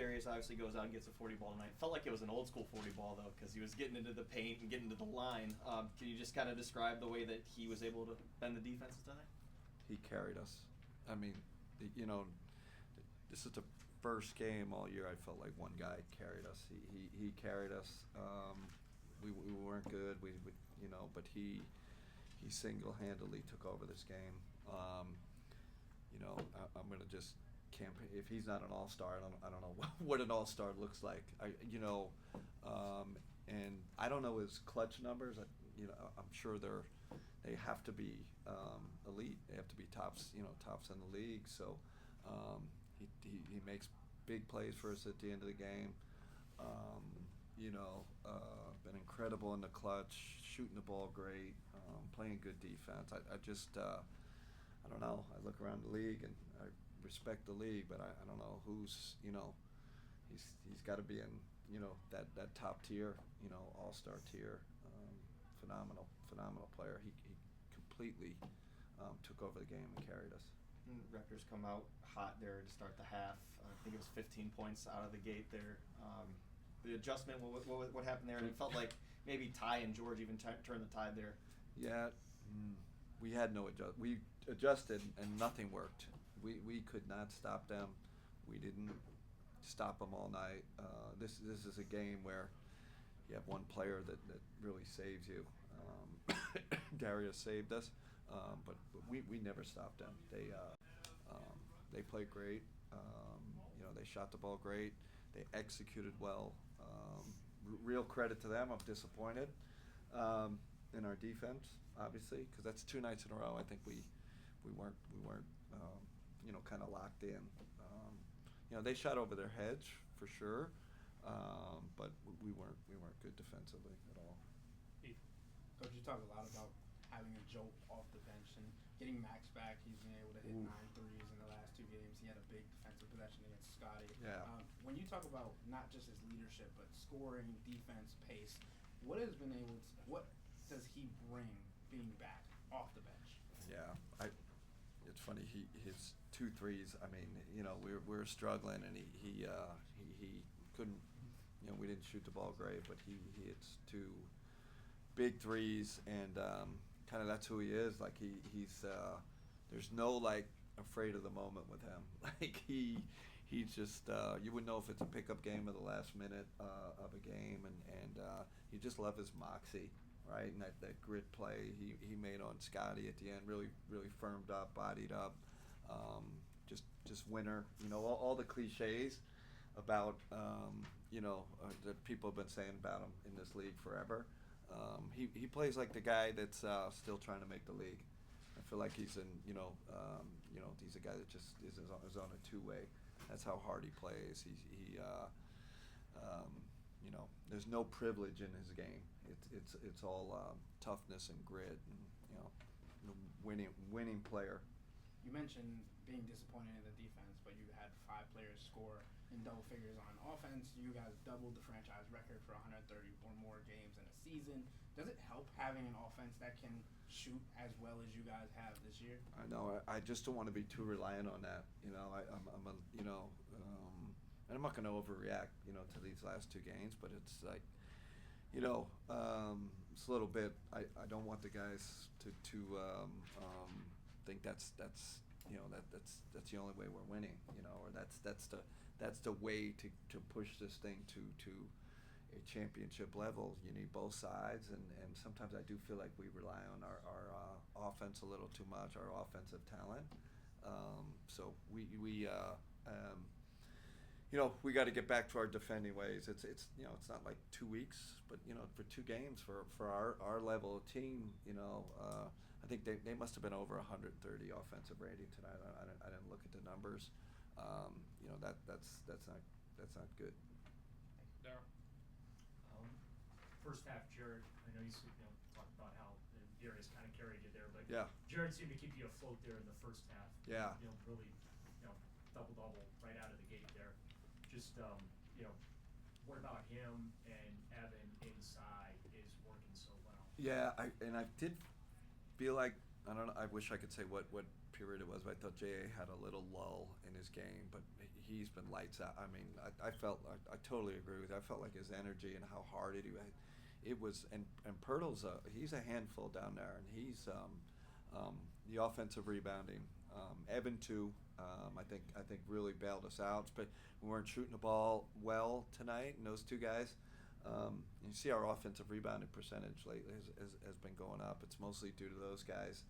Darius obviously goes out and gets a 40 ball tonight. Felt like it was an old school 40 ball though, because he was getting into the paint and getting to the line. Can you just kind of describe the way that he was able to bend the defenses tonight? He carried us. I mean, this is the first game all year I felt like one guy carried us. He carried us. We weren't good. But he single-handedly took over this game. I'm gonna just campaign. If he's not an all-star, I don't know what an all-star looks like. And I don't know his clutch numbers. I'm sure they have to be elite. They have to be tops in the league. So he makes big plays for us at the end of the game. Been incredible in the clutch, shooting the ball great, playing good defense. I don't know. I look around the league and I respect the league, but I don't know who's, he's got to be in, that top tier, all-star tier. Phenomenal player. He completely took over the game and carried us. Raptors come out hot there to start the half. I think it was 15 points out of the gate there. The adjustment, what happened there? And it felt like maybe Ty and George even turned the tide there. Yeah, we had no adjust. We adjusted and nothing worked. We could not stop them. We didn't stop them all night. This is a game where you have one player that really saves you. Darius saved us, but we never stopped them. They played great. They shot the ball great. They executed well. Real credit to them. I'm disappointed in our defense, obviously, because that's 2 nights in a row. I think we weren't kind of locked in. They shot over their heads for sure, but we weren't good defensively at all. Coach, you talk a lot about having a jolt off the bench and getting Max back. He's been able to hit 9 threes in the last 2 games. He had a big defensive possession against Scottie. Yeah. When you talk about not just his leadership, but scoring, defense, pace, what does he bring being back off the bench? Yeah, it's funny. His 2 threes. I mean, we're struggling, and he couldn't. We didn't shoot the ball great, but he hits 2 big threes, and kind of that's who he is. Like he's there's no afraid of the moment with him. He's just you wouldn't know if it's a pickup game or the last minute of a game, and you just love his moxie, right? And that grit play he made on Scottie at the end, really firmed up, bodied up, just winner. All the cliches about that people have been saying about him in this league forever. He plays like the guy that's still trying to make the league. I feel like he's in, he's a guy that just is on a 2-way. That's how hard he plays. There's no privilege in his game. It's all toughness and grit, and winning player. You mentioned being disappointed in the defense, but you had 5 players score in double figures on offense. You guys doubled the franchise record for 130 or more games in a season. Does it help having an offense that can shoot as well as you guys have this year? I know. I just don't want to be too reliant on that. And I'm not going to overreact, to these last 2 games, but it's like, it's a little bit. I don't want the guys to think that's the only way we're winning, or that's the way to push this thing to a championship level. You need both sides, and sometimes I do feel like we rely on our offense a little too much, our offensive talent. So we we got to get back to our defending ways. It's not like 2 weeks, but for 2 games for our level of team, I think they must have been over 130 offensive rating tonight. I didn't look at the numbers. That's not good. Daryl. First half, Jarrett, I know you talked about how Darius kind of carried you there, but yeah, Jarrett seemed to keep you afloat there in the first half. Yeah. Really, double right out of the gate there. Just, what about him and Evan inside is working so well? Yeah, I did feel like, I don't know, I wish I could say what period it was, but I thought J.A. had a little lull in his game, but he's been lights out. I mean, I totally agree with you. I felt like his energy and how hard it was, and Pirtle's he's a handful down there, and he's the offensive rebounding. Evan too, I think really bailed us out. But we weren't shooting the ball well tonight, and those two guys. You see our offensive rebounding percentage lately has been going up. It's mostly due to those guys.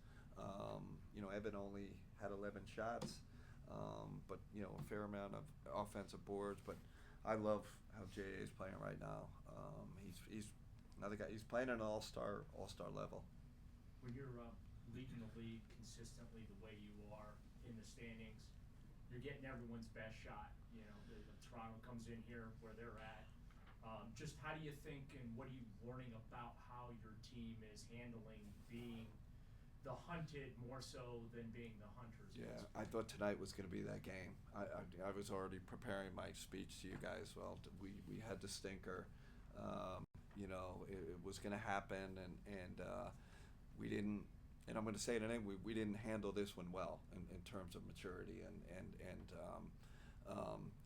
Evan only had 11 shots, but a fair amount of offensive boards. But I love how J.A. is playing right now. He's another guy. He's playing at an all-star level. When you're leading the league consistently the way you are in the standings, you're getting everyone's best shot. The Toronto comes in here where they're at. Just how do you think, and what are you learning about how your team is handling being the hunted more so than being the hunters? Yeah, I thought tonight was going to be that game. I was already preparing my speech to you guys. Well, we had the stinker. It was going to happen, and we didn't. And I'm going to say it anyway. We didn't handle this one well in terms of maturity and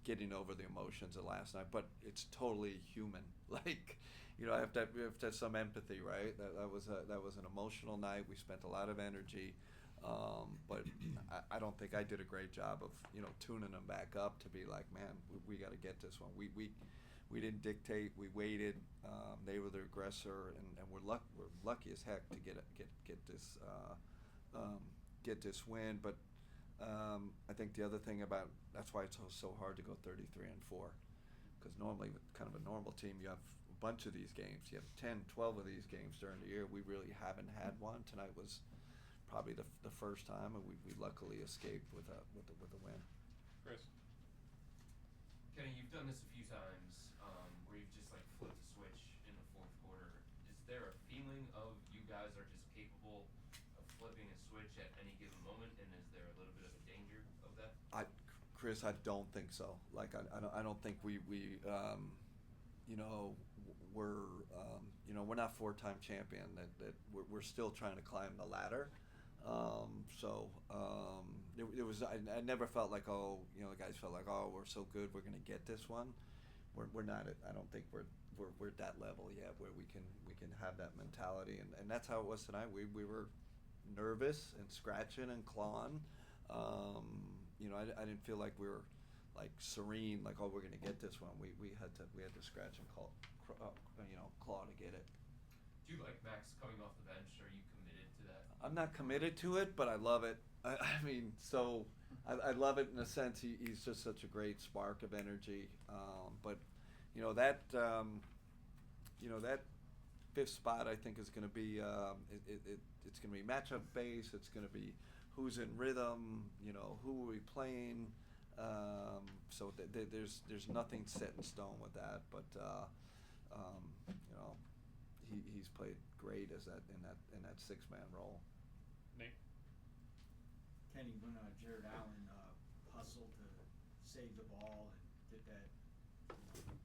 getting over the emotions of last night. But it's totally human. I have to have some empathy, right? That was an emotional night. We spent a lot of energy, but I don't think I did a great job of tuning them back up to be like, man, we got to get this one. We didn't dictate. We waited. They were the aggressor, and we're lucky as heck to get this win. But I think the other thing about that's why it's so hard to go 33-4, because normally with kind of a normal team you have a bunch of these games. You have 10, 12 of these games during the year. We really haven't had one. Tonight was probably the first time, and we luckily escaped with a win. Chris. Kenny, you've done this a few times where you've just flipped a switch in the fourth quarter. Is there a feeling of you guys are just capable of flipping a switch at any given moment, and is there a little bit of a danger of that? Chris, I don't think so. I don't think we're we're not four-time champion. That we're still trying to climb the ladder. There was I never felt like the guys felt like we're so good we're going to get this one. We're not. I don't think we're at that level yet where we can have that mentality, and that's how it was tonight. We were nervous and scratching and clawing. I didn't feel like we were serene, we're going to get this one. We had to scratch and claw to get it. Do you like Max coming off the bench? Are you committed to that? I'm not committed to it, but I love it. I love it in a sense. He's just such a great spark of energy. But that fifth spot I think is going to be it's going to be matchup based. It's going to be who's in rhythm. Who are we playing? So there's nothing set in stone with that. But he's played great as in that 6-man role. Nate. Kenny, when Jarrett Allen hustled to save the ball and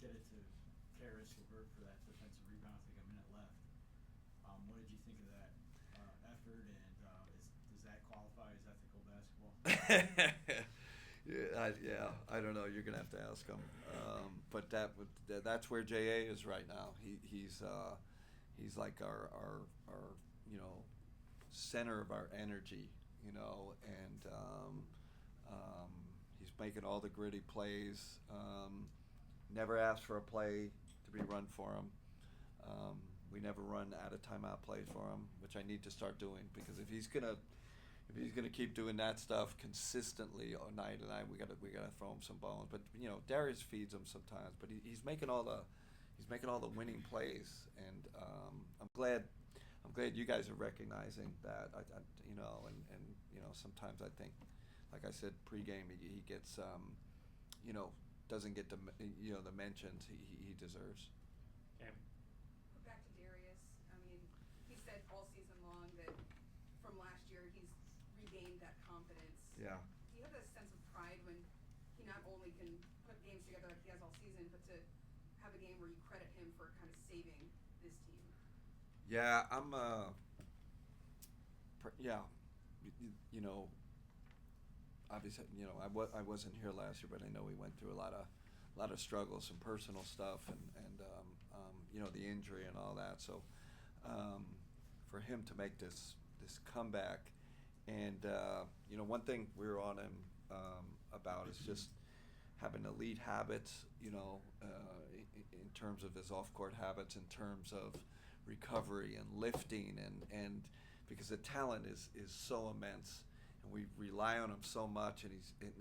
get it to Karis Levert for that defensive rebound, I think a minute left. What did you think of that effort, and does that qualify as ethical basketball? Yeah, I don't know. You're gonna have to ask him. But that's where J.A. is right now. He's like our center of our energy, and he's making all the gritty plays. Never asked for a play to be run for him. We never run out of timeout plays for him, which I need to start doing, because if he's gonna keep doing that stuff consistently all night and night, we gotta throw him some bones. But Darius feeds him sometimes, but he's making all the winning plays, and I'm glad you guys are recognizing that. Sometimes I think, like I said pregame, he gets doesn't get the mentions he deserves. Cam. Back to Darius. He said all season long that from last year he's regained that confidence. Yeah. Do you have a sense of pride when he not only can put games together like he has all season, but to have a game where you credit him for kind of saving this team? Yeah, I'm. obviously, you know, I wasn't here last year, but I know he went through a lot of struggles, some personal stuff, and you know, the injury and all that. So for him to make this comeback, and you know, one thing we were on him about is just having elite habits, you know, in terms of his off-court habits, in terms of recovery and lifting, and because the talent is so immense, and we rely on him so much, and he's and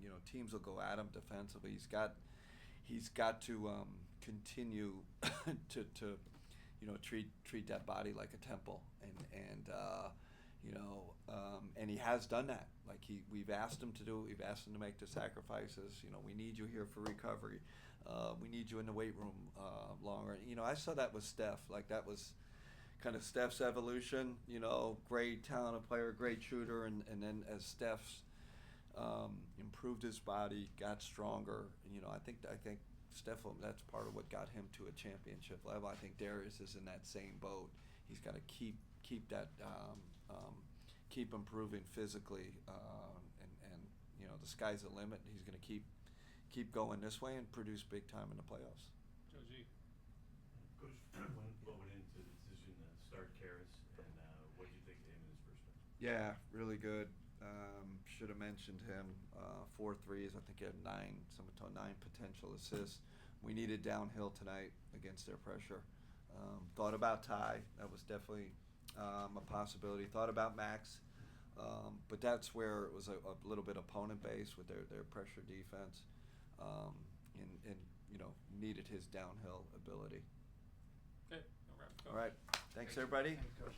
you know, teams will go at him defensively. He's got to continue to you know, treat that body like a temple, and you know, and he has done that. Like we've asked him to do it. We've asked him to make the sacrifices. You know, we need you here for recovery. We need you in the weight room longer. You know, I saw that with Steph. Like that was kind of Steph's evolution. You know, great talented player, great shooter, and then as Steph's improved his body, got stronger. You know, I think Steph, that's part of what got him to a championship level. I think Darius is in that same boat. He's got to keep that. Keep improving physically, and you know, the sky's the limit. He's going to keep going this way and produce big time in the playoffs. Joe G. Coach, what went into the decision to start Karras, and what did you think of him in his first match? Yeah, really good. Should have mentioned him. 4 threes. I think he had 9 potential assists. We needed downhill tonight against their pressure. Thought about Ty. That was definitely a possibility. Thought about Max, but that's where it was a little bit opponent-based with their pressure defense, and you know, needed his downhill ability. Okay, no wrap. All right, thanks everybody. Thanks, Coach.